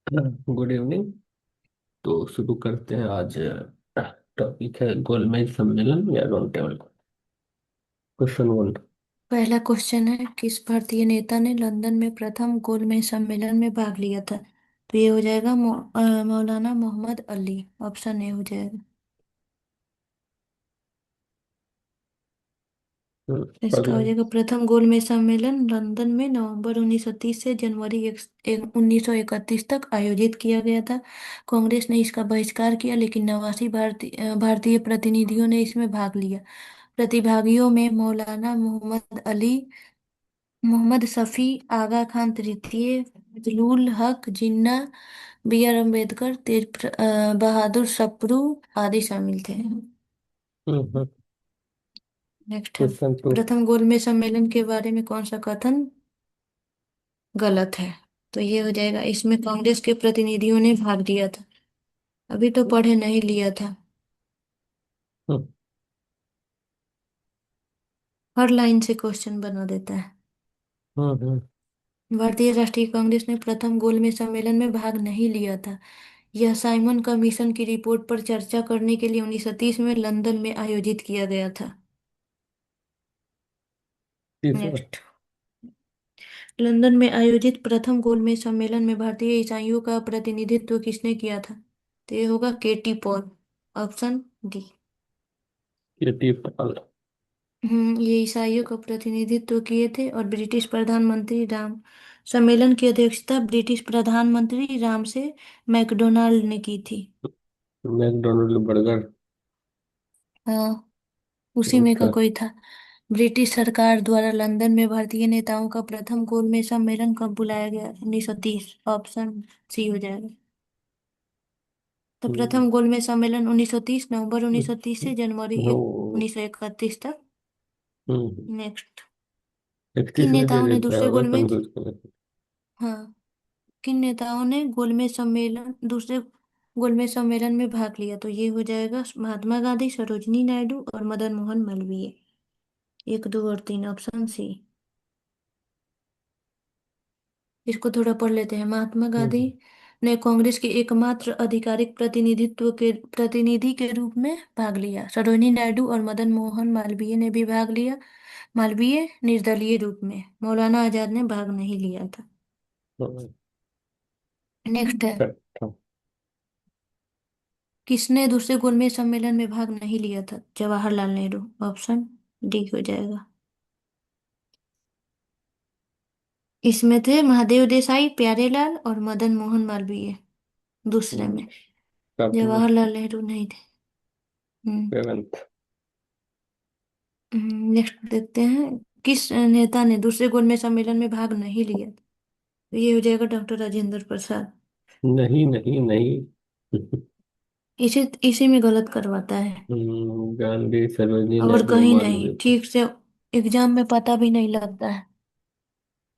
Good evening. तो शुरू करते हैं आज। टॉपिक है गोलमेज सम्मेलन या राउंड टेबल। Question one. पहला क्वेश्चन है, किस भारतीय नेता ने लंदन में प्रथम गोलमेज सम्मेलन में भाग लिया था? तो ये हो जाएगा मौलाना मोहम्मद अली। ऑप्शन ए हो जाएगा। पढ़ इसका हो लें। जाएगा, प्रथम गोलमेज सम्मेलन लंदन में नवंबर 1930 से जनवरी 1931 तक आयोजित किया गया था। कांग्रेस ने इसका बहिष्कार किया, लेकिन 89 भारतीय प्रतिनिधियों ने इसमें भाग लिया। प्रतिभागियों में मौलाना मोहम्मद अली, मोहम्मद शफी, आगा खान तृतीय, फजलुल हक जिन्ना, बी आर अम्बेडकर, बहादुर सप्रू आदि शामिल थे। क्वेश्चन नेक्स्ट है, टू। प्रथम गोलमेज सम्मेलन के बारे में कौन सा कथन गलत है? तो ये हो जाएगा, इसमें कांग्रेस के प्रतिनिधियों ने भाग लिया था। अभी तो पढ़े नहीं लिया था। हर लाइन से क्वेश्चन बना देता है। भारतीय राष्ट्रीय कांग्रेस ने प्रथम गोलमेज सम्मेलन में भाग नहीं लिया था। यह साइमन कमीशन की रिपोर्ट पर चर्चा करने के लिए 1930 में लंदन में आयोजित किया गया था। तीसरा। नेक्स्ट, लंदन में आयोजित प्रथम गोलमेज सम्मेलन में भारतीय ईसाइयों का प्रतिनिधित्व किसने किया था? तो ये होगा KT Paul. Option D. KT Paul. ये ईसाइयों का प्रतिनिधित्व किए थे, और ब्रिटिश प्रधानमंत्री राम सम्मेलन की अध्यक्षता ब्रिटिश प्रधानमंत्री राम से मैकडोनाल्ड ने की थी। McDonald burger. हाँ, उसी में का ओके। कोई था। ब्रिटिश सरकार द्वारा लंदन में भारतीय नेताओं का प्रथम गोलमेज सम्मेलन कब बुलाया गया? 1930। ऑप्शन सी हो जाएगा। तो प्रथम गोलमेज सम्मेलन 1930, नवंबर 1930 से जनवरी नो। 1931 तक। नेक्स्ट, किन 31 में दे नेताओं ने देता है, दूसरे होगा गोलमेज कंफ्यूज कर। हाँ, किन नेताओं ने दूसरे गोलमेज सम्मेलन में भाग लिया? तो ये हो जाएगा, महात्मा गांधी, सरोजनी नायडू और मदन मोहन मालवीय। एक, दो और तीन, ऑप्शन सी। इसको थोड़ा पढ़ लेते हैं। महात्मा गांधी ने कांग्रेस के एकमात्र आधिकारिक प्रतिनिधि के रूप में भाग लिया। सरोजिनी नायडू और मदन मोहन मालवीय ने भी भाग लिया। मालवीय निर्दलीय रूप में। मौलाना आजाद ने भाग नहीं लिया था। नेक्स्ट है, किसने दूसरे गोलमेज सम्मेलन में भाग नहीं लिया था? जवाहरलाल नेहरू। ऑप्शन डी हो जाएगा। इसमें थे महादेव देसाई, प्यारेलाल और मदन मोहन मालवीय। दूसरे में जवाहरलाल नेहरू नहीं थे। हम्म। सेवेंथ। नेक्स्ट देखते हैं, किस नेता ने दूसरे गोलमेज सम्मेलन में भाग नहीं लिया? तो ये हो जाएगा डॉक्टर राजेंद्र प्रसाद। नहीं नहीं नहीं। इसे इसी में गलत करवाता है। गांधी, सरोजिनी और नायडू, कहीं नहीं, मालवीय। ठीक से एग्जाम में पता भी नहीं लगता है।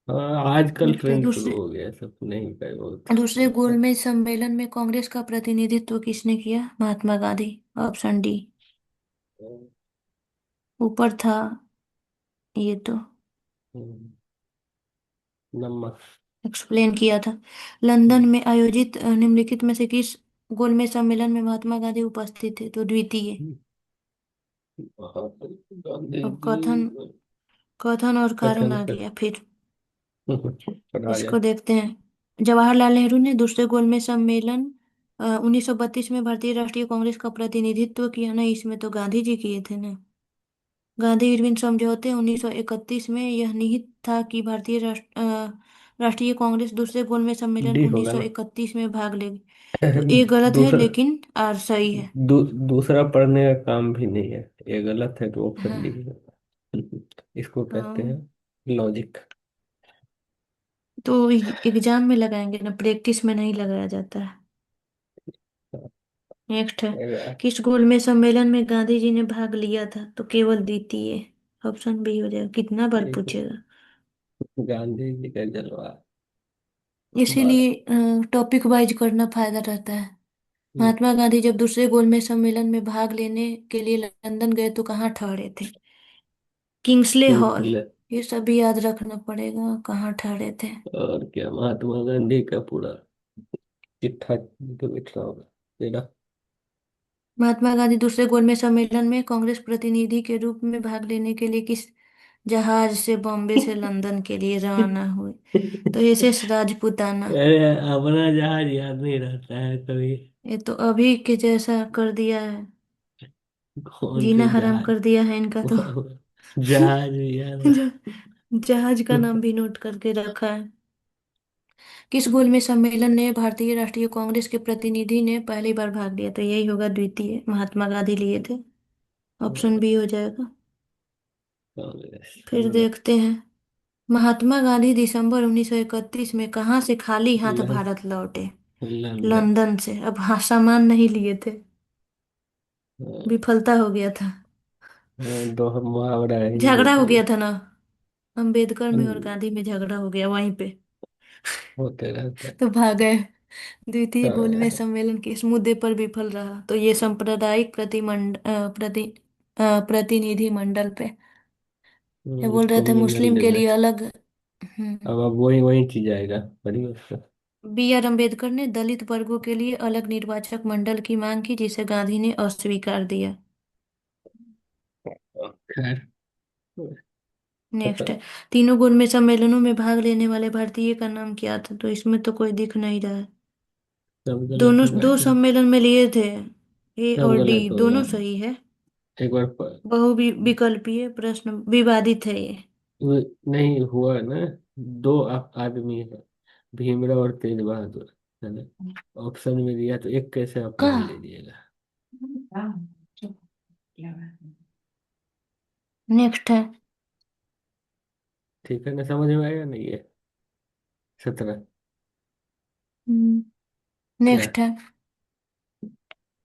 हाँ, आजकल देखते हैं, ट्रेंड शुरू हो गया है, सब नहीं पाए बहुत। दूसरे गोलमेज सम्मेलन में कांग्रेस का प्रतिनिधित्व किसने किया? महात्मा गांधी। Option D. ऊपर था ये तो, नमक। एक्सप्लेन किया था। लंदन में आयोजित निम्नलिखित में से किस गोलमेज सम्मेलन में महात्मा गांधी उपस्थित थे? तो द्वितीय। महात्मा गांधी अब जी। कथन और कारण कथन आ कर। गया फिर। पढ़ा इसको जाए। देखते हैं, जवाहरलाल नेहरू ने दूसरे गोलमेज सम्मेलन 1932 में भारतीय राष्ट्रीय कांग्रेस का प्रतिनिधित्व किया ना? इसमें तो गांधी जी किए थे ना। गांधी इरविन समझौते 1931 में यह निहित था कि राष्ट्रीय कांग्रेस दूसरे गोलमेज सम्मेलन डी होगा ना। 1931 में भाग लेगी। तो ये गलत है, दूसरा। लेकिन आर सही है। दूसरा पढ़ने का काम भी नहीं है, ये गलत है तो ऑप्शन डी हाँ। है। इसको कहते हाँ, हैं लॉजिक। तो एग्जाम में लगाएंगे ना, प्रैक्टिस में नहीं लगाया जाता है। नेक्स्ट है, किस गोलमेज सम्मेलन में गांधी जी ने भाग लिया था? तो केवल द्वितीय। ऑप्शन बी हो जाएगा। कितना बार ठीक है। पूछेगा? गांधी जी का जलवा। बात। इसीलिए टॉपिक वाइज करना फायदा रहता है। हम्म, महात्मा गांधी जब दूसरे गोलमेज सम्मेलन में भाग लेने के लिए लंदन गए तो कहाँ ठहरे थे? Kingsley hall. किंग्सले। ये सभी याद रखना पड़ेगा, कहाँ ठहरे थे। और क्या, महात्मा गांधी का पूरा। चिट्ठा के बैठ रहा होगा तेरा। महात्मा गांधी दूसरे गोलमेज सम्मेलन में कांग्रेस प्रतिनिधि के रूप में भाग लेने के लिए किस जहाज से बॉम्बे से लंदन के लिए रवाना हुए? तो एसएस राजपूताना। अरे अपना जहाज याद नहीं रहता है कभी। ये तो अभी के जैसा कर दिया है, कौन जीना से हराम जहाज। कर दिया है इनका तो। जहाज भी याद ज- जहाज का नाम भी नोट करके रखा है। किस गोलमेज सम्मेलन ने भारतीय राष्ट्रीय कांग्रेस के प्रतिनिधि ने पहली बार भाग लिया? तो यही होगा द्वितीय, महात्मा गांधी लिए थे। ऑप्शन बी हो जाएगा। कांग्रेस फिर देखते हैं, महात्मा गांधी दिसंबर 1931 में कहाँ से खाली हाथ लं- भारत लौटे? लंदन। लंदन से। अब हाँ, सामान नहीं लिए थे, हाँ, विफलता हो गया था। हाँ, दो मुहावरा है हिंदी झगड़ा हो का गया ये। था ना, अंबेडकर में और हम्म, गांधी में झगड़ा हो गया वहीं पे। होते रहता है। तो भाग गए। द्वितीय गोलमेज हाँ, सम्मेलन किस मुद्दे पर विफल रहा? तो ये सांप्रदायिक प्रतिनिधि मंडल पे। ये बोल रहे थे मुस्लिम के कम्युनल। लिए अलग। हम्म। अब वही वही चीज आएगा पढ़िए उसका। बी आर अम्बेडकर ने दलित वर्गों के लिए अलग निर्वाचक मंडल की मांग की, जिसे गांधी ने अस्वीकार दिया। खैर। नेक्स्ट है, तीनों गोलमेज सम्मेलनों में भाग लेने वाले भारतीय का नाम क्या था? तो इसमें तो कोई दिख नहीं रहा है। सब गलत दोनों होगा दो इसमें। सम्मेलन में लिए थे, ए सब और डी गलत होगा। दोनों सही है। एक बार विकल्पीय प्रश्न विवादित है ये। नहीं हुआ ना। दो आदमी है, भीमराव और तेज बहादुर, है ना। ऑप्शन में दिया तो एक कैसे आप मान कहा? लीजिएगा। नेक्स्ट है। ठीक है ना, समझ में आएगा नहीं ये। 17। क्या। नेक्स्ट है,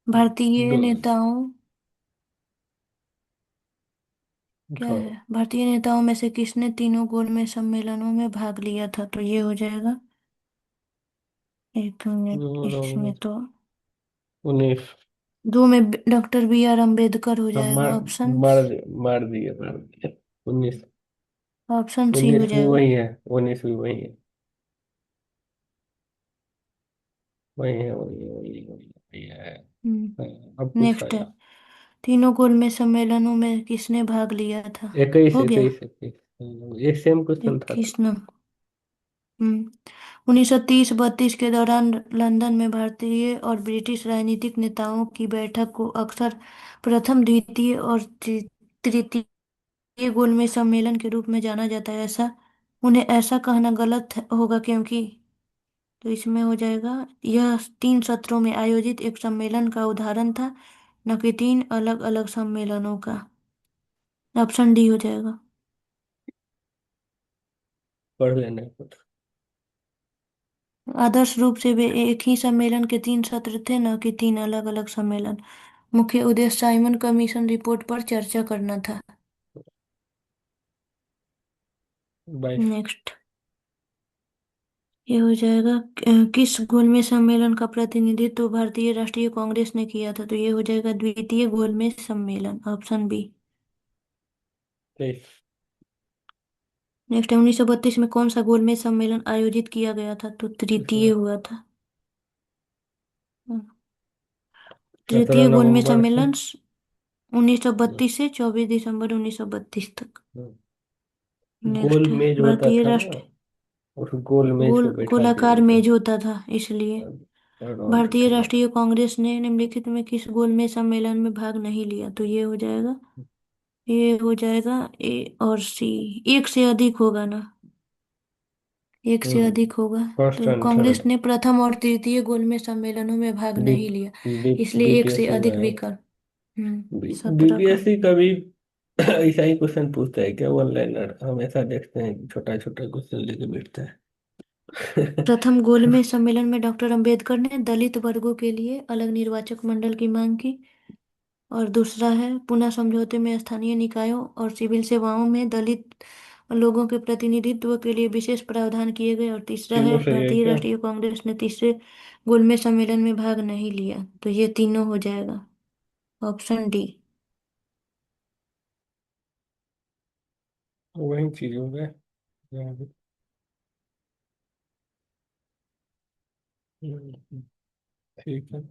भारतीय दो। नेताओं, क्या उठाओ। है, भारतीय नेताओं में से किसने तीनों गोलमेज सम्मेलनों में भाग लिया था? तो ये हो जाएगा, एक मिनट इसमें तो 19। दो में डॉक्टर बी आर अम्बेडकर हो हम जाएगा। मार ऑप्शन, मार दिए 19। ऑप्शन सी हो 19 भी जाएगा। वही है। 19 भी वही है। वही है। हाँ, अब पूछो नेक्स्ट है, या। तीनों गोलमेज सम्मेलनों में किसने भाग लिया था? 21 हो गया। 21 21। ये सेम क्वेश्चन था तो। 21 नंबर। 1930-32 के दौरान लंदन में भारतीय और ब्रिटिश राजनीतिक नेताओं की बैठक को अक्सर प्रथम, द्वितीय और तृतीय गोलमेज सम्मेलन के रूप में जाना जाता है। ऐसा उन्हें ऐसा कहना गलत होगा, क्योंकि तो इसमें हो जाएगा, यह 3 सत्रों में आयोजित एक सम्मेलन का उदाहरण था, न कि 3 अलग अलग सम्मेलनों का। ऑप्शन डी हो जाएगा। पढ़ लेना कुछ। आदर्श रूप से वे एक ही सम्मेलन के 3 सत्र थे, न कि 3 अलग अलग सम्मेलन। मुख्य उद्देश्य साइमन कमीशन रिपोर्ट पर चर्चा करना था। 22। नेक्स्ट, ये हो जाएगा, किस गोलमेज सम्मेलन का प्रतिनिधित्व भारतीय राष्ट्रीय कांग्रेस ने किया था? तो ये हो जाएगा द्वितीय गोलमेज सम्मेलन। Option B. 23। नेक्स्ट है, 1932 में कौन सा गोलमेज सम्मेलन आयोजित किया गया था? तो तृतीय तीसरा। हुआ था। सत्रह तृतीय गोलमेज नवंबर से। सम्मेलन 1932 से 24 दिसंबर 1932 तक। गोल नेक्स्ट है, मेज होता भारतीय था ना। राष्ट्र उस गोल मेज पे बैठा दिया गोलाकार जाता। मेज होता था इसलिए। राउंड भारतीय टेबल। राष्ट्रीय कांग्रेस ने निम्नलिखित में किस गोलमेज सम्मेलन में भाग नहीं लिया? तो ये हो जाएगा, ये हो जाएगा ए और सी। एक से अधिक होगा ना, एक से हम्म। अधिक होगा। फर्स्ट तो एंड कांग्रेस थर्ड। ने प्रथम और तृतीय गोलमेज सम्मेलनों में भाग बी नहीं लिया, बी इसलिए एक से बीपीएससी में अधिक है। विकल्प। 17 का। बीपीएससी का भी ऐसा ही क्वेश्चन पूछता है क्या। वन लाइनर हमेशा देखते हैं, छोटा छोटा क्वेश्चन लेके बैठता है। प्रथम गोलमेज सम्मेलन में डॉक्टर अंबेडकर ने दलित वर्गों के लिए अलग निर्वाचक मंडल की मांग की। और दूसरा है, पुनः समझौते में स्थानीय निकायों और सिविल सेवाओं में दलित लोगों के प्रतिनिधित्व के लिए विशेष प्रावधान किए गए। और तीसरा तीनों है, सही है भारतीय क्या। राष्ट्रीय कांग्रेस ने तीसरे गोलमेज सम्मेलन में भाग नहीं लिया। तो ये तीनों हो जाएगा। Option D. वही चीज हो गया। हम्म, ठीक है।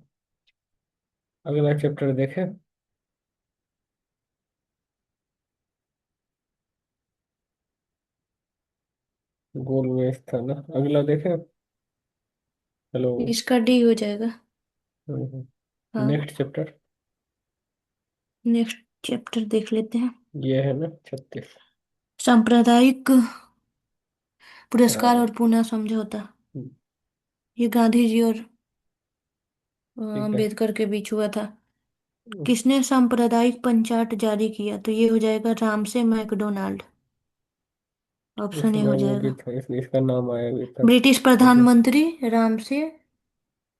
अगला चैप्टर देखें। गोल में था ना, अगला देखें। हेलो। इसका डी हो जाएगा। हाँ। Next chapter. नेक्स्ट चैप्टर देख लेते हैं। ये है ना 36। सांप्रदायिक पुरस्कार हाँ। और पुनः समझौता। हम्म, ये गांधी जी और ठीक है। अंबेडकर के बीच हुआ था। किसने सांप्रदायिक पंचाट जारी किया? तो ये हो जाएगा रामसे मैकडोनाल्ड। ऑप्शन ए इसमें हो वो भी जाएगा। था, इसमें इसका नाम आया भी था। ब्रिटिश लेकिन प्रधानमंत्री रामसे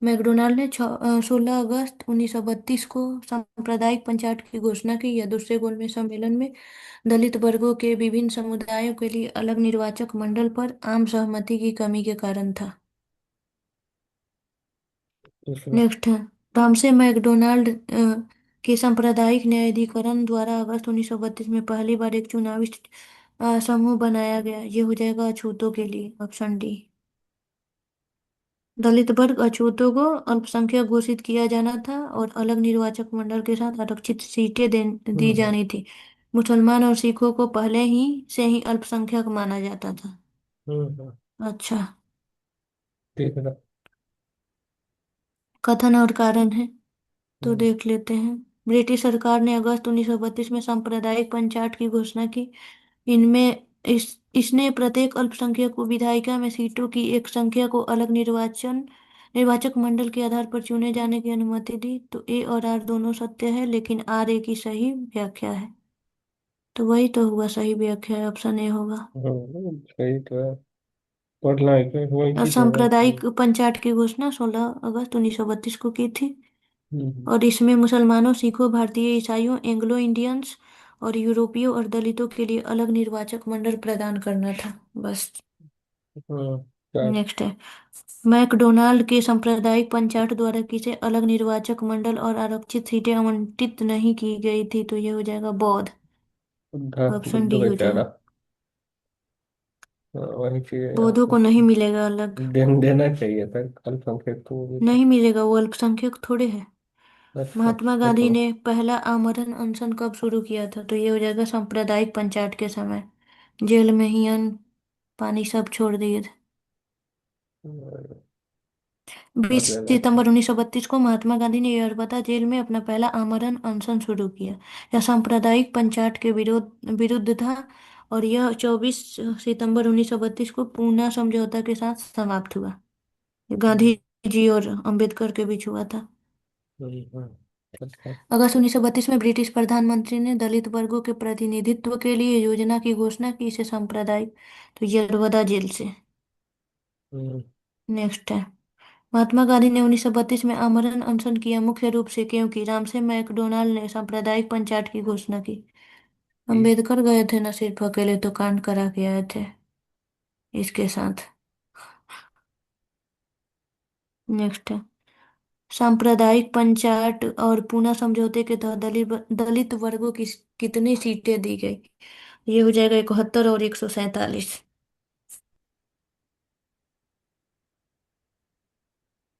मैकडोनाल्ड ने 16 अगस्त 1932 को सांप्रदायिक पंचायत की घोषणा की। यह दूसरे गोलमेज सम्मेलन में दलित वर्गों के विभिन्न समुदायों के लिए अलग निर्वाचक मंडल पर आम सहमति की कमी के कारण था। दूसरा। नेक्स्ट है रामसे मैकडोनाल्ड के सांप्रदायिक न्यायाधिकरण द्वारा अगस्त 1932 में पहली बार एक चुनावी समूह बनाया गया। ये हो जाएगा अछूतों के लिए। Option D. दलित वर्ग अछूतों को अल्पसंख्यक घोषित किया जाना था और अलग निर्वाचक मंडल के साथ आरक्षित सीटें दी हम्म जानी थी। मुसलमान और सिखों को पहले ही से ही अल्पसंख्यक माना जाता था। हम्म, अच्छा। ठीक है। कथन और कारण है तो हम्म, देख लेते हैं। ब्रिटिश सरकार ने अगस्त 1932 में सांप्रदायिक पंचायत की घोषणा की। इनमें इसने प्रत्येक अल्पसंख्यक को विधायिका में सीटों की एक संख्या को अलग निर्वाचक मंडल के आधार पर चुने जाने की अनुमति दी। तो ए और आर दोनों सत्य है लेकिन आर ए की सही व्याख्या है। तो वही तो हुआ सही व्याख्या है। ऑप्शन ए होगा। सही तो है। पढ़ना है क्या, वही और चीज होगा तो। सांप्रदायिक पंचायत की घोषणा 16 अगस्त 1932 को की थी। हम्म और इसमें मुसलमानों सिखों भारतीय ईसाइयों एंग्लो इंडियंस और यूरोपियों और दलितों के लिए अलग निर्वाचक मंडल प्रदान करना था। बस। हाँ, चार। नेक्स्ट है मैकडोनाल्ड के सांप्रदायिक पंचायत द्वारा किसे अलग निर्वाचक मंडल और आरक्षित सीटें आवंटित नहीं की गई थी? तो ये हो जाएगा बौद्ध। बुद्धा ऑप्शन बुद्ध डी हो बेचारा। जाएगा। हाँ, वही चाहिए यहाँ बौद्धों पे। को नहीं मिलेगा अलग। देना चाहिए था अल्पसंख्यक को, वो भी था। नहीं मिलेगा, वो अल्पसंख्यक थोड़े है। अच्छा महात्मा है गांधी तो। ने पहला आमरण अनशन कब शुरू किया था? तो ये हो जाएगा सांप्रदायिक पंचायत के समय। जेल में ही अन्न पानी सब छोड़ दिए थे। पढ़ बीस लेना सितंबर चाहिए। 1932 को महात्मा गांधी ने यरबता जेल में अपना पहला आमरण अनशन शुरू किया। यह सांप्रदायिक पंचायत के विरुद्ध था और यह 24 सितंबर 1932 को पूना समझौता के साथ समाप्त हुआ। ये हम्म, गांधी जी और अंबेडकर के बीच हुआ था। अच्छा। अगस्त 1932 में ब्रिटिश प्रधानमंत्री ने दलित वर्गों के प्रतिनिधित्व के लिए योजना की घोषणा की। इसे सांप्रदायिक तो यरवदा जेल से। हम्म, नेक्स्ट है महात्मा गांधी ने 1932 में आमरण अनशन किया मुख्य रूप से क्योंकि रामसे मैकडोनाल्ड ने सांप्रदायिक पंचायत की घोषणा की। ठीक। अंबेडकर गए थे ना सिर्फ अकेले, तो कांड करा के आए थे इसके साथ। नेक्स्ट है सांप्रदायिक पंचायत और पूना समझौते के तहत दलित वर्गों की कितनी सीटें दी गई? ये हो जाएगा 71 और 147।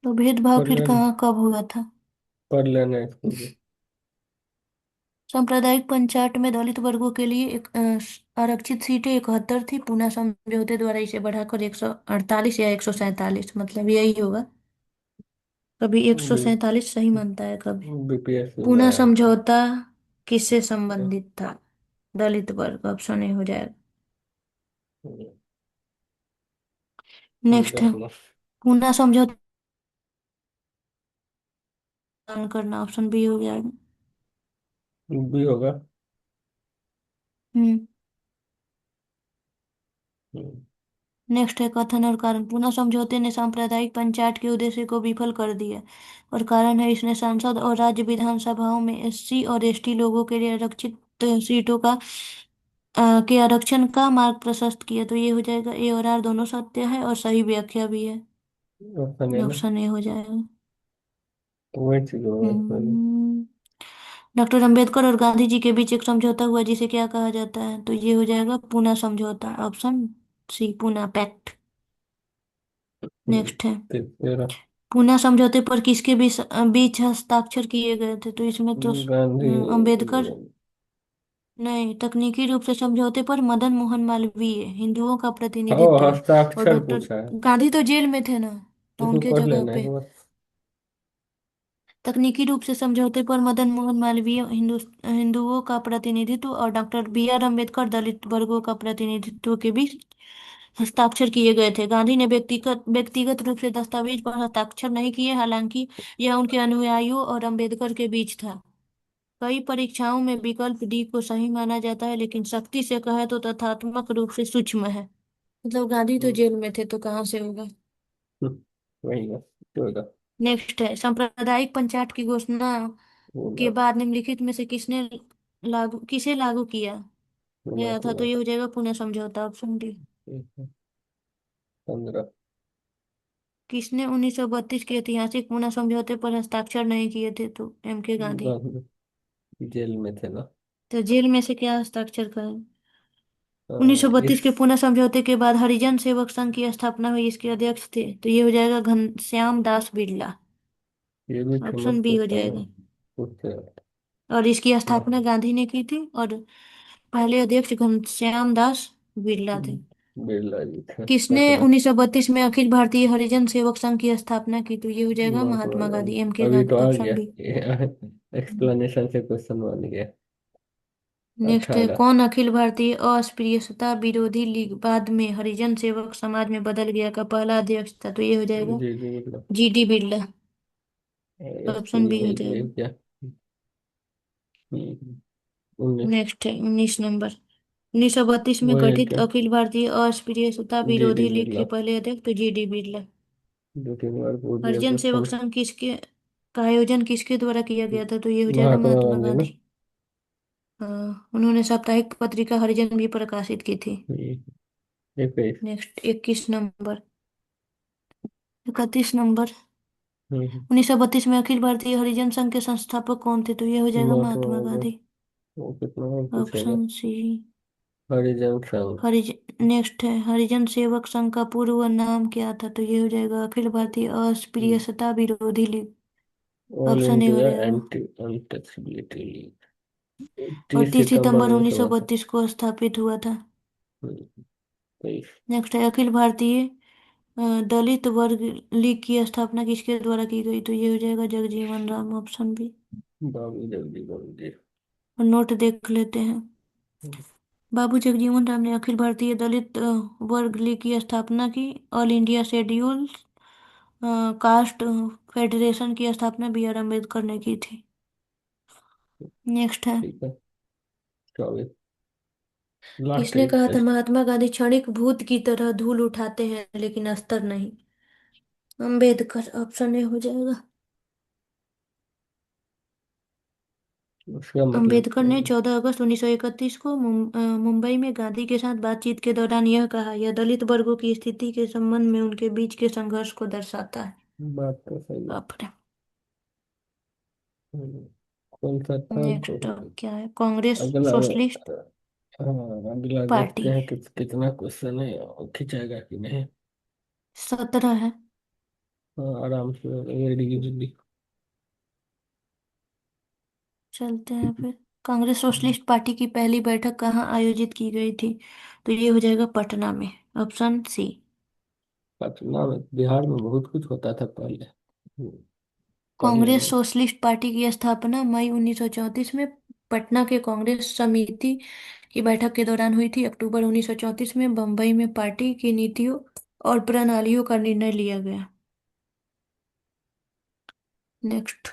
तो भेदभाव पढ़ फिर लेना। कहाँ कब हुआ था? पढ़ लेना इसको भी। सांप्रदायिक पंचायत में दलित वर्गों के लिए आरक्षित सीटें 71 थी। पूना समझौते द्वारा इसे बढ़ाकर 148 या 147, मतलब यही होगा। कभी बी 147 सही मानता है कभी। बीपीएससी में पूना आया था। समझौता किससे संबंधित था? दलित वर्ग। ऑप्शन ए हो जाएगा। नेक्स्ट है 10 मार्क्स। पूना समझौता प्रदान करना। ऑप्शन बी हो जाएगा। भी होगा। हम्म। हम्म, नेक्स्ट है कथन और कारण। पूना समझौते ने सांप्रदायिक पंचायत के उद्देश्य को विफल कर दिया और कारण है इसने सांसद और राज्य विधानसभाओं में एससी और एसटी लोगों के लिए आरक्षित सीटों के आरक्षण का मार्ग प्रशस्त किया। तो ये हो जाएगा ए और आर दोनों सत्य है और सही व्याख्या भी है। ऑप्शन है ना। ऑप्शन ए हो जाएगा। तो वही चीज होगा इसमें भी। हम्म। डॉक्टर अंबेडकर और गांधी जी के बीच एक समझौता हुआ जिसे क्या कहा जाता है? तो ये हो जाएगा पूना समझौता। Option C Poona pact. Hmm, next है तेरह। पूना समझौते पर किसके बीच हस्ताक्षर किए गए थे? तो इसमें तो गांधी। अंबेडकर। नहीं, तकनीकी रूप से समझौते पर मदन मोहन मालवीय, हिंदुओं का ओ, प्रतिनिधित्व। और हस्ताक्षर डॉक्टर पूछा है। गांधी तो जेल में थे ना, तो इसको उनके पढ़ जगह लेना एक पे। बार। तकनीकी रूप से समझौते पर मदन मोहन मालवीय, हिंदुओं का प्रतिनिधित्व, और डॉक्टर बी आर अम्बेडकर, दलित वर्गों का प्रतिनिधित्व के बीच हस्ताक्षर किए गए थे। गांधी ने व्यक्तिगत व्यक्तिगत रूप से दस्तावेज पर हस्ताक्षर नहीं किए, हालांकि यह उनके अनुयायियों और अम्बेडकर के बीच था। कई परीक्षाओं में विकल्प डी को सही माना जाता है, लेकिन सख्ती से कहे तो तथ्यात्मक रूप से सूक्ष्म है। मतलब गांधी तो हम्म, जेल में थे, तो कहाँ से होगा। वही ना, तो होगा। नेक्स्ट है, सांप्रदायिक पंचायत की घोषणा के पूना। बाद निम्नलिखित में से किसे लागू किया पूना गया था? तो पूना। ये हो जाएगा पुणे समझौता, ऑप्शन डी। ठीक है। 15। किसने 1932 के ऐतिहासिक पुणे समझौते पर हस्ताक्षर नहीं किए थे? तो एम के गांधी। गांधी जेल में थे ना। तो जेल में से क्या हस्ताक्षर करें? इस 1932 के पुणे समझौते के बाद हरिजन सेवक संघ की स्थापना हुई, इसके अध्यक्ष थे, तो ये हो जाएगा घनश्याम दास बिरला। ये भी फेमस ऑप्शन बी हो क्वेश्चन है। जाएगा। पूछते और इसकी स्थापना गांधी ने की थी, और पहले अध्यक्ष घनश्याम दास बिरला थे। बिरला जी थे। किसने 17। 1932 में अखिल भारतीय हरिजन सेवक संघ की स्थापना की? तो ये हो जाएगा महात्मा महात्मा गांधी, एम गांधी। के अभी तो गांधी, आ ऑप्शन गया बी। ये। एक्सप्लेनेशन से क्वेश्चन बन गया। नेक्स्ट है, 18। कौन अखिल भारतीय अस्पृश्यता विरोधी लीग बाद में हरिजन सेवक समाज में बदल गया का पहला अध्यक्ष था? तो ये हो जाएगा जी जी, मतलब जी डी बिरला, इसके ऑप्शन बी लिए हो ये जाएगा। क्या। 19। नेक्स्ट है 19 नंबर, 1932 में वो है गठित क्या। अखिल भारतीय अस्पृश्यता जी डी विरोधी लीग बिरला। के पहले अध्यक्ष तो जी डी बिरला। 2 3 बार पूछ दिया हरिजन सेवक क्वेश्चन। संघ किसके का आयोजन किसके द्वारा किया गया था? तो ये हो जाएगा महात्मा महात्मा गांधी ना। गांधी। उन्होंने साप्ताहिक पत्रिका हरिजन भी प्रकाशित की थी। 21। नेक्स्ट 21 नंबर, 31 नंबर, हम्म, 1932 में अखिल भारतीय हरिजन संघ के संस्थापक कौन थे? तो ये हो जाएगा महात्मा महात्मा गांधी। गांधी, वो कितना बार पूछेगा। Option C. हरिजन संघ। नेक्स्ट है, हरिजन सेवक संघ का पूर्व नाम क्या था? तो ये हो जाएगा अखिल भारतीय अस्पृश्यता विरोधी लीग, ऑल ऑप्शन ए हो इंडिया जाएगा। Anti untouchability league. और 30 30 सितंबर सितंबर 1932। 1932 को स्थापित हुआ था। 23। नेक्स्ट है, अखिल भारतीय दलित वर्ग लीग की स्थापना किसके द्वारा की गई? तो ये हो जाएगा जगजीवन राम, ऑप्शन बी। बाबू जगजीवन जी। और नोट देख लेते हैं। बाबू जगजीवन राम ने अखिल भारतीय दलित वर्ग लीग की स्थापना की। All India schedule caste federation की स्थापना बी आर अम्बेडकर ने की थी। नेक्स्ट है, ठीक है। 24। लास्ट किसने एक कहा है। था महात्मा गांधी क्षणिक भूत की तरह धूल उठाते हैं लेकिन अस्तर नहीं? अम्बेडकर, ऑप्शन ए हो जाएगा। उसका मतलब अंबेडकर क्या ने है। 14 अगस्त 1931 को मुंबई में गांधी के साथ बातचीत के दौरान यह कहा, यह दलित वर्गों की स्थिति के संबंध में उनके बीच के संघर्ष को दर्शाता है। बात तो सही है। बाप रे। हम्म, कौन सा था नेक्स्ट क्या है, कांग्रेस अगला। सोशलिस्ट हाँ, अगला पार्टी। देखते हैं कि कितना क्वेश्चन है और खिंचाएगा कि नहीं। 17 है। हाँ, आराम से रेडी जल्दी। चलते हैं फिर। कांग्रेस सोशलिस्ट पार्टी की पहली बैठक कहाँ आयोजित की गई थी? तो ये हो जाएगा पटना में, ऑप्शन सी। पटना में बिहार में बहुत कुछ होता था पहले। पढ़ कांग्रेस लेना। सोशलिस्ट पार्टी की स्थापना मई 1934 में पटना के कांग्रेस समिति की बैठक के दौरान हुई थी। अक्टूबर 1934 में बंबई में पार्टी की नीतियों और प्रणालियों का निर्णय लिया गया। नेक्स्ट,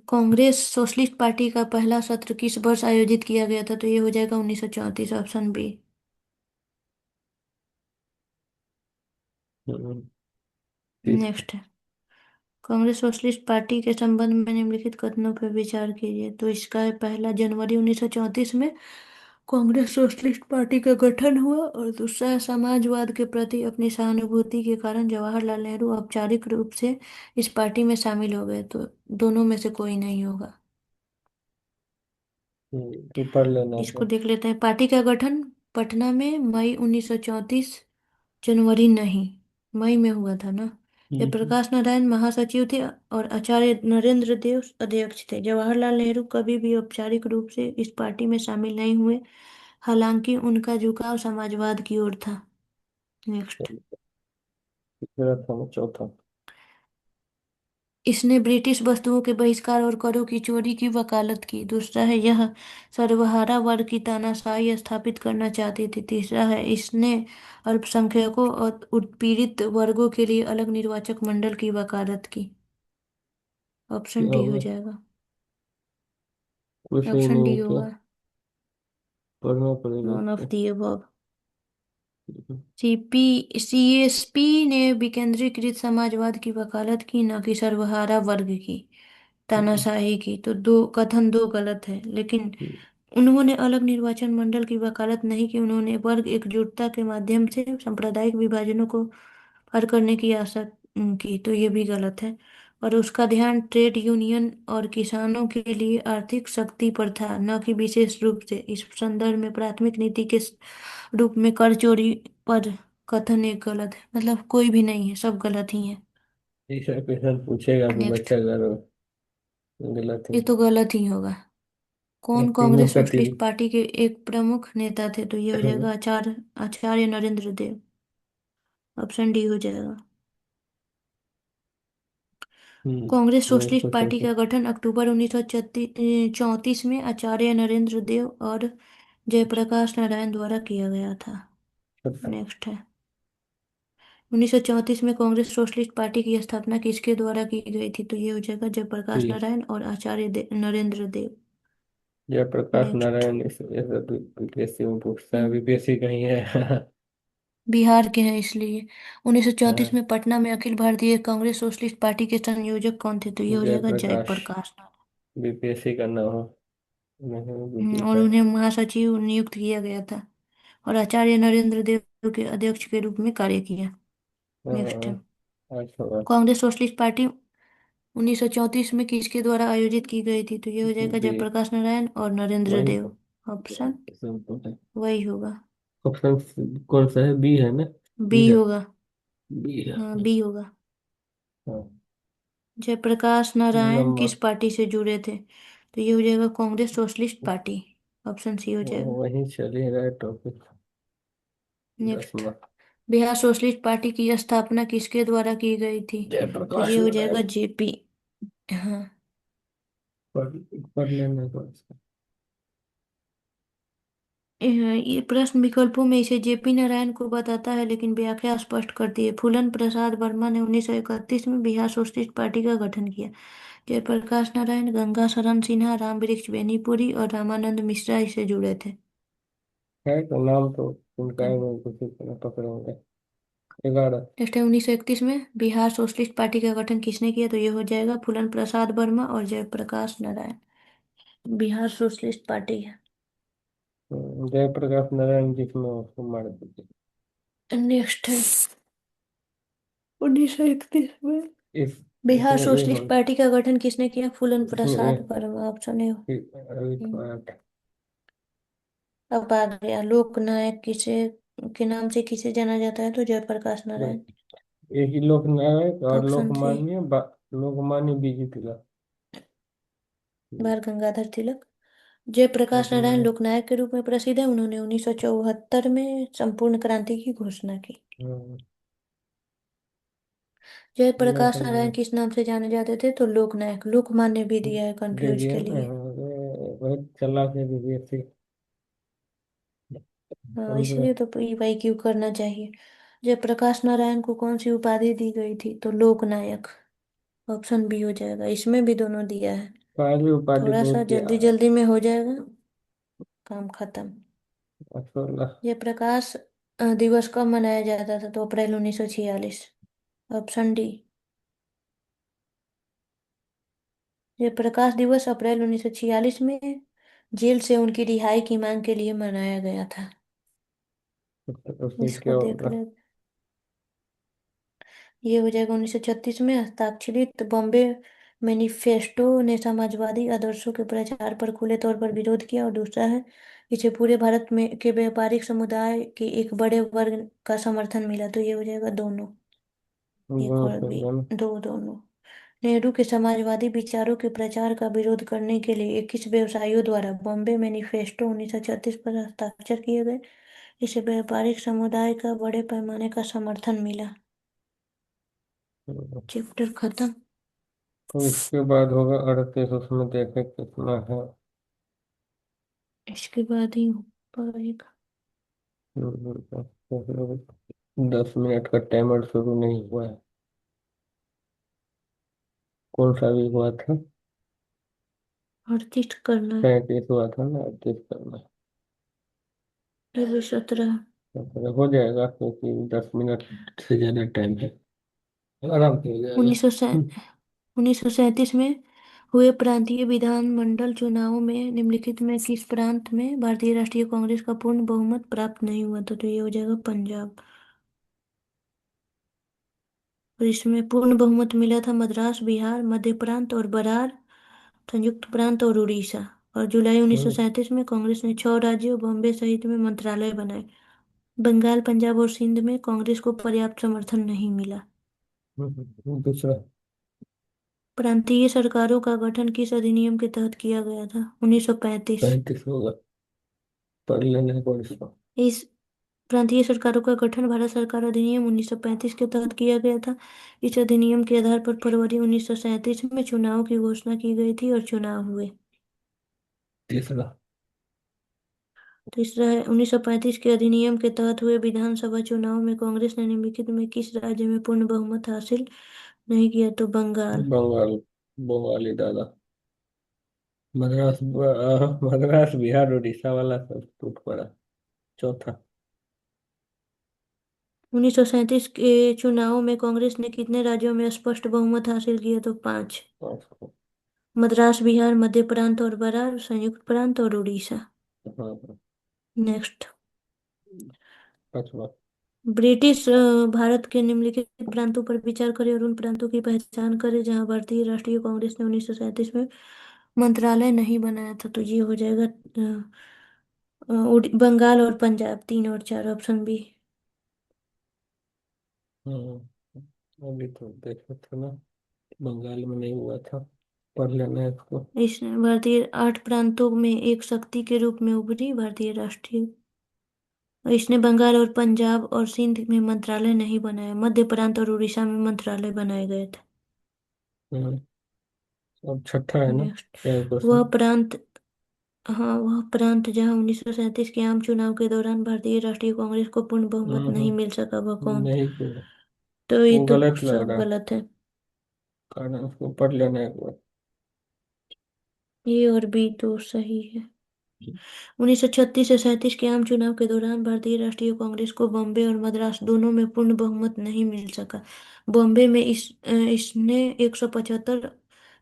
कांग्रेस सोशलिस्ट पार्टी का पहला सत्र किस वर्ष आयोजित किया गया था? तो ये हो जाएगा 1934, ऑप्शन बी। हम्म, 30। नेक्स्ट है, कांग्रेस सोशलिस्ट पार्टी के संबंध में निम्नलिखित कथनों पर विचार कीजिए। तो इसका है, पहला, जनवरी 1934 में कांग्रेस सोशलिस्ट पार्टी का गठन हुआ, और दूसरा है, समाजवाद के प्रति अपनी सहानुभूति के कारण जवाहरलाल नेहरू औपचारिक रूप से इस पार्टी में शामिल हो गए। तो दोनों में से कोई नहीं होगा। तू पढ़ लेना इसको तो। देख लेते हैं, पार्टी का गठन पटना में मई 1934, जनवरी नहीं, मई में हुआ था ना। हम्म। जयप्रकाश नारायण महासचिव थे और आचार्य नरेंद्र देव अध्यक्ष थे। जवाहरलाल नेहरू कभी भी औपचारिक रूप से इस पार्टी में शामिल नहीं हुए, हालांकि उनका झुकाव समाजवाद की ओर था। नेक्स्ट। तीसरा था ना, चौथा। इसने ब्रिटिश वस्तुओं के बहिष्कार और करों की चोरी की वकालत की। दूसरा है, यह सर्वहारा वर्ग की तानाशाही स्थापित करना चाहती थी। तीसरा है, इसने अल्पसंख्यकों और उत्पीड़ित वर्गों के लिए अलग निर्वाचक मंडल की वकालत की। ऑप्शन क्या डी हो होगा? जाएगा। कुछ ही ऑप्शन डी नहीं क्या? होगा। पढ़ना पड़ेगा नॉन ऑफ इसको। The above. सीएसपी ने विकेंद्रीकृत समाजवाद की वकालत की, न कि सर्वहारा वर्ग की तानाशाही की। तो दो कथन दो गलत है, लेकिन उन्होंने अलग निर्वाचन मंडल की वकालत नहीं की। उन्होंने वर्ग एकजुटता के माध्यम से सांप्रदायिक विभाजनों को पार करने की आशा की। तो ये भी गलत है। और उसका ध्यान ट्रेड यूनियन और किसानों के लिए आर्थिक शक्ति पर था, न कि विशेष रूप से। इस संदर्भ में प्राथमिक नीति के रूप में कर चोरी पर कथन एक गलत है। मतलब कोई भी नहीं है, सब गलत ही है। तीसरा क्वेश्चन पूछेगा कि नेक्स्ट। बच्चा करो, गलत ही। ये तो गलत ही होगा। कौन तीनों कांग्रेस का तीन। सोशलिस्ट पार्टी के एक प्रमुख नेता थे? तो ये हो जाएगा आचार्य नरेंद्र देव। ऑप्शन डी हो जाएगा। Congress next socialist question party पे। का गठन अक्टूबर 1934 में आचार्य नरेंद्र देव और जयप्रकाश नारायण द्वारा किया गया था। छठा। नेक्स्ट है, 1934 में कांग्रेस सोशलिस्ट पार्टी की स्थापना किसके द्वारा की गई थी? तो ये हो जाएगा जयप्रकाश ठीक। नारायण और नरेंद्र देव। जयप्रकाश नेक्स्ट। नारायण, इस ऐसा तो बीपीएससी में पूछता है, हम्म, बीपीएससी कहीं है? बिहार के हैं इसलिए। 1934 हाँ, में पटना में अखिल भारतीय कांग्रेस सोशलिस्ट पार्टी के संयोजक कौन थे? तो ये हो जाएगा जयप्रकाश। जयप्रकाश नारायण। बीपीएससी करना हो, नहीं बीपीएससी और है। उन्हें महासचिव नियुक्त किया गया था और आचार्य नरेंद्र देव के अध्यक्ष के रूप में कार्य किया। नेक्स्ट है, हाँ, आज होगा। कांग्रेस सोशलिस्ट पार्टी 1934 में किसके द्वारा आयोजित की गई थी? तो ये हो जाएगा बी। जयप्रकाश नारायण और नरेंद्र वही देव। ऑप्शन सिंपल है। वही होगा। ऑप्शन कौन सा है? बी है ना? बी बी है। होगा। बी है। हाँ, बी होगा। हाँ। जयप्रकाश नारायण नंबर। किस पार्टी से जुड़े थे? तो ये हो जाएगा Congress socialist party. Option C हो जाएगा। वही चलेगा टॉपिक। नेक्स्ट। 10वां। बिहार सोशलिस्ट पार्टी की स्थापना किसके द्वारा की गई थी? तो जयप्रकाश ये हो जाएगा नारायण। जेपी। हाँ। पढ़ पढ़ लेना कौन सा। ये प्रश्न विकल्पों में इसे जेपी नारायण को बताता है, लेकिन व्याख्या स्पष्ट करती है। फूलन प्रसाद वर्मा ने 1931 में बिहार सोशलिस्ट पार्टी का गठन किया। जयप्रकाश नारायण, गंगा शरण सिन्हा, रामवृक्ष बेनीपुरी और रामानंद मिश्रा इससे जुड़े थे। है तो नाम तो उनका है, नेक्स्ट मैं किसी को ना पकड़ूंगा। 11। है, 1931 में बिहार सोशलिस्ट पार्टी का गठन किसने किया? तो ये हो जाएगा फूलन प्रसाद वर्मा और जयप्रकाश नारायण। बिहार सोशलिस्ट पार्टी है। जयप्रकाश नारायण जिसमें उसको मार दीजिए। नेक्स्ट है, 1931 में इस बिहार इसमें ये हो। सोशलिस्ट पार्टी का गठन किसने किया? फूलन इसमें ये। प्रसाद वर्मा। Option A. एक बात। अब आ गया लोकनायक किसे के नाम से किसे जाना जाता है? तो जयप्रकाश नारायण। एक ही लोकनायक और ऑप्शन थ्री, लोकमान्य लोकमान्य बीजी तिलक। बाल गंगाधर तिलक। जयप्रकाश नारायण लोकनायक। लोकनायक के रूप में प्रसिद्ध है। उन्होंने 1974 में संपूर्ण क्रांति की घोषणा की। हाँ, जयप्रकाश नारायण लोकनायक किस नाम से जाने जाते थे? तो लोकनायक। लोकमान्य भी दिया है दे कंफ्यूज दिया के ना, लिए। बहुत चालाक है बीपीएससी। हाँ, समझ लो। इसलिए तो वाई क्यू करना चाहिए। जयप्रकाश नारायण को कौन सी उपाधि दी गई थी? तो लोकनायक। ऑप्शन बी हो जाएगा। इसमें भी दोनों दिया है। पहली उपाधि थोड़ा सा बहुत दिया जल्दी है। जल्दी में हो जाएगा, काम खत्म। 16। जयप्रकाश दिवस कब मनाया जाता था? तो अप्रैल 1946। Option D. जयप्रकाश दिवस अप्रैल 1946 में जेल से उनकी रिहाई की मांग के लिए मनाया गया था। तो फिर इसको क्या देख होगा? ले। ये हो जाएगा 1936 में हस्ताक्षरित बॉम्बे मैनिफेस्टो ने समाजवादी आदर्शों के प्रचार पर खुले तौर पर विरोध किया। और दूसरा है, इसे पूरे भारत में के व्यापारिक समुदाय के एक बड़े वर्ग का समर्थन मिला। तो ये हो जाएगा दोनों। एक बहुत और हो बी, गया ना। दो दोनों। नेहरू के समाजवादी विचारों के प्रचार का विरोध करने के लिए 21 व्यवसायियों द्वारा बॉम्बे मैनिफेस्टो 1936 पर हस्ताक्षर किए गए। इसे व्यापारिक समुदाय का बड़े पैमाने का समर्थन मिला। हम्म, चैप्टर खत्म। तो इसके बाद होगा 38, उसमें देखे कितना है। इसके बाद ही पाएगा। तो 10 मिनट का टाइमर शुरू नहीं हुआ है। कौन सा भी हुआ था? अर्थित करना है। 37 हुआ था ना, 38 करना है। ये भी 17। तो हो जाएगा, क्योंकि 10 मिनट से ज्यादा टाइम है। आराम से हो जाएगा। 1937 में हुए प्रांतीय विधानमंडल चुनावों में निम्नलिखित में किस प्रांत में भारतीय राष्ट्रीय कांग्रेस का पूर्ण बहुमत प्राप्त नहीं हुआ था? तो ये हो जाएगा पंजाब। और इसमें पूर्ण बहुमत मिला था मद्रास, बिहार, मध्य प्रांत और बरार, संयुक्त प्रांत और उड़ीसा। और जुलाई हम्म, 1937 में कांग्रेस ने 6 राज्यों बॉम्बे सहित में मंत्रालय बनाए। बंगाल, पंजाब और सिंध में कांग्रेस को पर्याप्त समर्थन नहीं मिला। दूसरा। प्रांतीय सरकारों का गठन किस अधिनियम के तहत किया गया था? 1935। 35 होगा। पढ़ लेना कौन सा। इस प्रांतीय सरकारों का गठन भारत सरकार अधिनियम 1935 के तहत किया गया था। इस अधिनियम के आधार पर फरवरी 1937 में चुनाव की घोषणा की गई थी और चुनाव हुए। तीसरा। तीसरा है 1935 के अधिनियम के तहत हुए विधानसभा चुनाव में कांग्रेस ने निम्नलिखित में किस राज्य में पूर्ण बहुमत हासिल नहीं किया? तो बंगाल। बंगाल। बंगाली दादा। मद्रास बिहार उड़ीसा वाला सब टूट पड़ा। चौथा। 1937 के चुनाव में कांग्रेस ने कितने राज्यों में स्पष्ट बहुमत हासिल किया? तो 5। पाँच। मद्रास, बिहार, मध्य प्रांत और बरार, संयुक्त प्रांत और उड़ीसा। हाँ। नेक्स्ट। पांचवा। ब्रिटिश भारत के निम्नलिखित प्रांतों पर विचार करें और उन प्रांतों की पहचान करें जहां भारतीय राष्ट्रीय कांग्रेस ने 1937 में मंत्रालय नहीं बनाया था। तो ये हो जाएगा बंगाल और पंजाब, 3 और 4, ऑप्शन बी। अभी तो देखा था ना, बंगाल में नहीं हुआ था। पढ़ लेना है इसको। इस भारतीय 8 प्रांतों में एक शक्ति के रूप में उभरी भारतीय राष्ट्रीय। इसने बंगाल और पंजाब और सिंध में मंत्रालय नहीं बनाया। मध्य प्रांत और उड़ीसा में मंत्रालय बनाए गए थे। हम्म, अब छठा है ना, नेक्स्ट। क्या वह क्वेश्चन। प्रांत हाँ, वह प्रांत जहां 1937 के आम चुनाव के दौरान भारतीय राष्ट्रीय कांग्रेस को पूर्ण बहुमत नहीं मिल सका, वह कौन? नहीं क्यों। तो ये वो तो गलत लग सब रहा है। गलत है। कारण उसको पढ़ लेना है एक बार। ये और बी तो सही है। 1936 से 37 के आम चुनाव के दौरान भारतीय राष्ट्रीय कांग्रेस को बॉम्बे और मद्रास दोनों में पूर्ण बहुमत नहीं मिल सका। बॉम्बे में इसने 175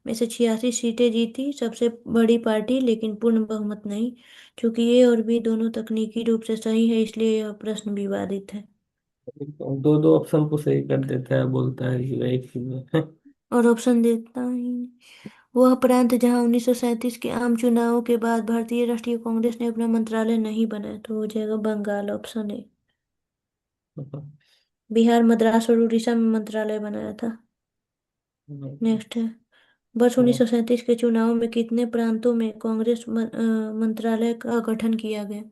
में से 86 सीटें जीती, सबसे बड़ी पार्टी, लेकिन पूर्ण बहुमत नहीं। चूंकि ए और बी दोनों तकनीकी रूप से सही है, इसलिए यह प्रश्न विवादित है। दो दो ऑप्शन को सही कर देता है, बोलता है कि एक ही में है। और ऑप्शन देता ही नहीं। वह प्रांत जहां 1937 के आम चुनावों के बाद भारतीय राष्ट्रीय कांग्रेस ने अपना मंत्रालय नहीं बनाया। तो हो जाएगा बंगाल, ऑप्शन ए। बिहार, मद्रास और उड़ीसा में मंत्रालय बनाया था। नेक्स्ट है। वर्ष 1937 के चुनाव में कितने प्रांतों में कांग्रेस मंत्रालय का गठन किया गया?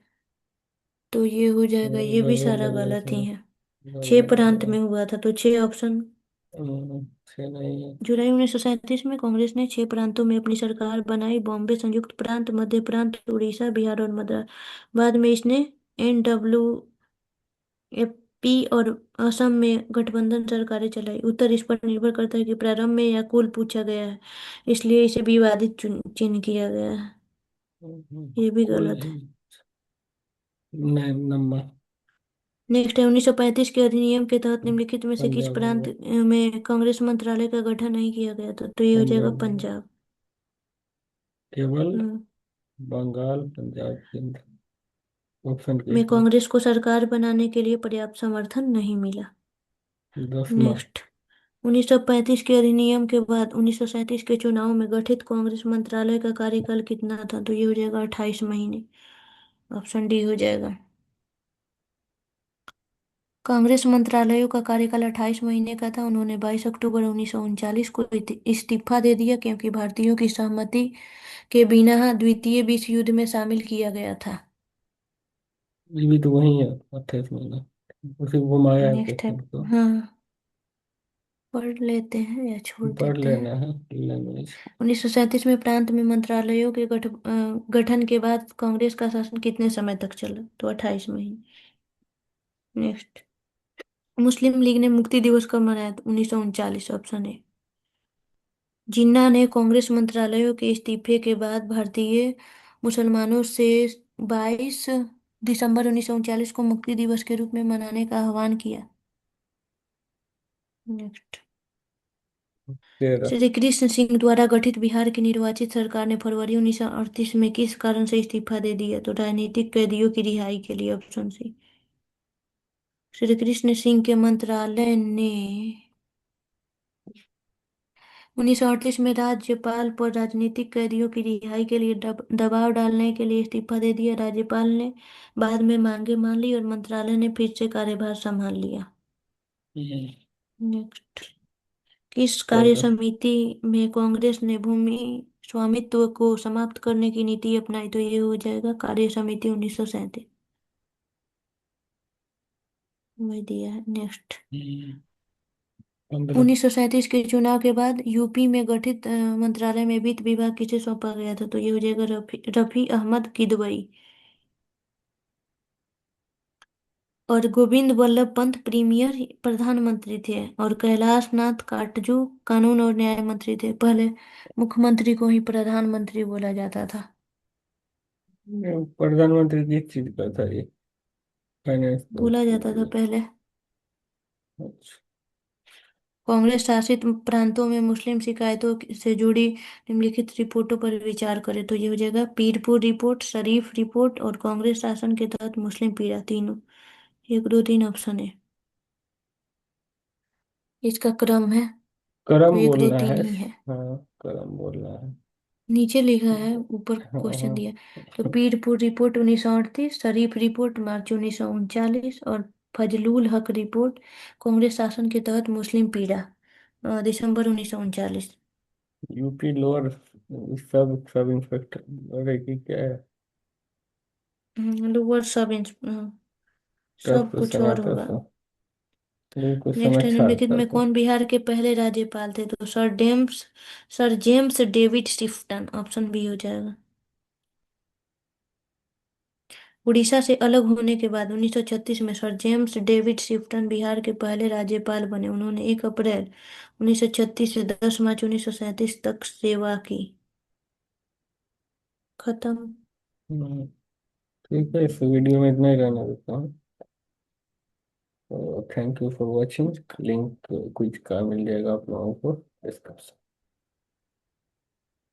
तो ये हो जाएगा, ये भी वही सारा लग गलत ही रहा है। वही 6 प्रांत लग में हुआ था, तो 6 ऑप्शन। छः नहीं है। जुलाई 1937 में कांग्रेस ने 6 प्रांतों में अपनी सरकार बनाई। बॉम्बे, संयुक्त प्रांत, मध्य प्रांत, उड़ीसा, बिहार और मद्रास। बाद में इसने NWFP और असम में गठबंधन सरकारें चलाई। उत्तर इस पर निर्भर करता है कि प्रारंभ में या कुल पूछा गया है, इसलिए इसे विवादित चिन्ह किया गया है। ये भी कुल गलत है। नहीं। नहीं, नंबर। नेक्स्ट है। 1935 के अधिनियम के तहत निम्नलिखित में से किस पंजाब प्रांत होगा। में कांग्रेस मंत्रालय का गठन नहीं किया गया था? तो ये हो जाएगा पंजाब होगा। पंजाब। केवल हम्म, बंगाल, पंजाब, सिंध। ऑप्शन के में इसमें। कांग्रेस को सरकार बनाने के लिए पर्याप्त समर्थन नहीं मिला। 10वां। नेक्स्ट। 1935 के अधिनियम के बाद 1937 के चुनाव में गठित कांग्रेस मंत्रालय का कार्यकाल कितना था? तो ये हो जाएगा 28 महीने। ऑप्शन डी हो जाएगा। कांग्रेस मंत्रालयों का कार्यकाल 28 महीने का था। उन्होंने 22 अक्टूबर 1939 को इस्तीफा दे दिया क्योंकि भारतीयों की सहमति के बिना द्वितीय विश्व युद्ध में शामिल किया गया था। ये भी तो वही है, 28 महीना। उसे घुमाया है नेक्स्ट है। क्वेश्चन को। हाँ, पढ़ लेते हैं या छोड़ पढ़ देते हैं। लेना है, लैंग्वेज। 1937 में प्रांत में मंत्रालयों के गठन के बाद कांग्रेस का शासन कितने समय तक चला? तो 28 महीने। नेक्स्ट। मुस्लिम लीग ने मुक्ति दिवस कब मनाया? 1939, ऑप्शन ए। जिन्ना ने कांग्रेस मंत्रालयों के इस्तीफे के बाद भारतीय मुसलमानों से 22 दिसंबर 1939 को मुक्ति दिवस के रूप में मनाने का आह्वान किया। नेक्स्ट। 13। श्री कृष्ण सिंह द्वारा गठित बिहार की निर्वाचित सरकार ने फरवरी 1938 में किस कारण से इस्तीफा दे दिया? तो राजनीतिक कैदियों की रिहाई के लिए, ऑप्शन सी। श्री कृष्ण सिंह के मंत्रालय ने 1938 में राज्यपाल पर राजनीतिक कैदियों की रिहाई के लिए दबाव डालने के लिए इस्तीफा दे दिया। राज्यपाल ने बाद में मांगे मान ली और मंत्रालय ने फिर से कार्यभार संभाल लिया। हम्म, नेक्स्ट। किस कार्य 14। समिति में कांग्रेस ने भूमि स्वामित्व को समाप्त करने की नीति अपनाई? तो ये हो जाएगा कार्य समिति 1937। वही दिया है। नेक्स्ट। 15। 1937 के चुनाव के बाद यूपी में गठित मंत्रालय में वित्त विभाग किसे सौंपा गया था? तो ये हो जाएगा रफी अहमद किदवई। और गोविंद वल्लभ पंत प्रीमियर प्रधानमंत्री थे और कैलाश नाथ काटजू कानून और न्याय मंत्री थे। पहले मुख्यमंत्री को ही प्रधानमंत्री बोला जाता था। प्रधानमंत्री किस चीज का था ये? फाइनेंस बोला जाता था मिनिस्टर। पहले। अच्छा। कांग्रेस शासित प्रांतों में मुस्लिम शिकायतों से जुड़ी निम्नलिखित रिपोर्टों पर विचार करें। तो ये हो जाएगा पीरपुर रिपोर्ट, शरीफ रिपोर्ट और कांग्रेस शासन के तहत मुस्लिम पीड़ा, तीनों। एक दो तीन ऑप्शन है। इसका क्रम है। तो करम एक दो बोलना तीन है। ही है। हाँ, करम बोलना है। नीचे लिखा है, ऊपर हाँ क्वेश्चन हाँ। दिया। तो पीरपुर रिपोर्ट 1938, शरीफ रिपोर्ट मार्च 1939 और फजलुल हक रिपोर्ट कांग्रेस शासन के तहत मुस्लिम पीड़ा, दिसंबर 1939। यूपी लोअर सब सब इंस्पेक्टर, अरे की क्या है? लोअर टफ सब कुछ क्वेश्चन और आता होगा। था। ये क्वेश्चन नेक्स्ट है, अच्छा निम्नलिखित आता में था। कौन बिहार के पहले राज्यपाल थे? तो sir James David Sifton, option B हो जाएगा। उड़ीसा से अलग होने के बाद 1936 में सर जेम्स डेविड शिफ्टन बिहार के पहले राज्यपाल बने। उन्होंने 1 अप्रैल 1936 से 10 मार्च 1937 तक सेवा की। खत्म। हम्म, ठीक है, इस वीडियो में इतना ही रहने देता हूँ। तो thank you for watching. Link quiz का मिल जाएगा आप लोगों को डिस्क्रिप्शन।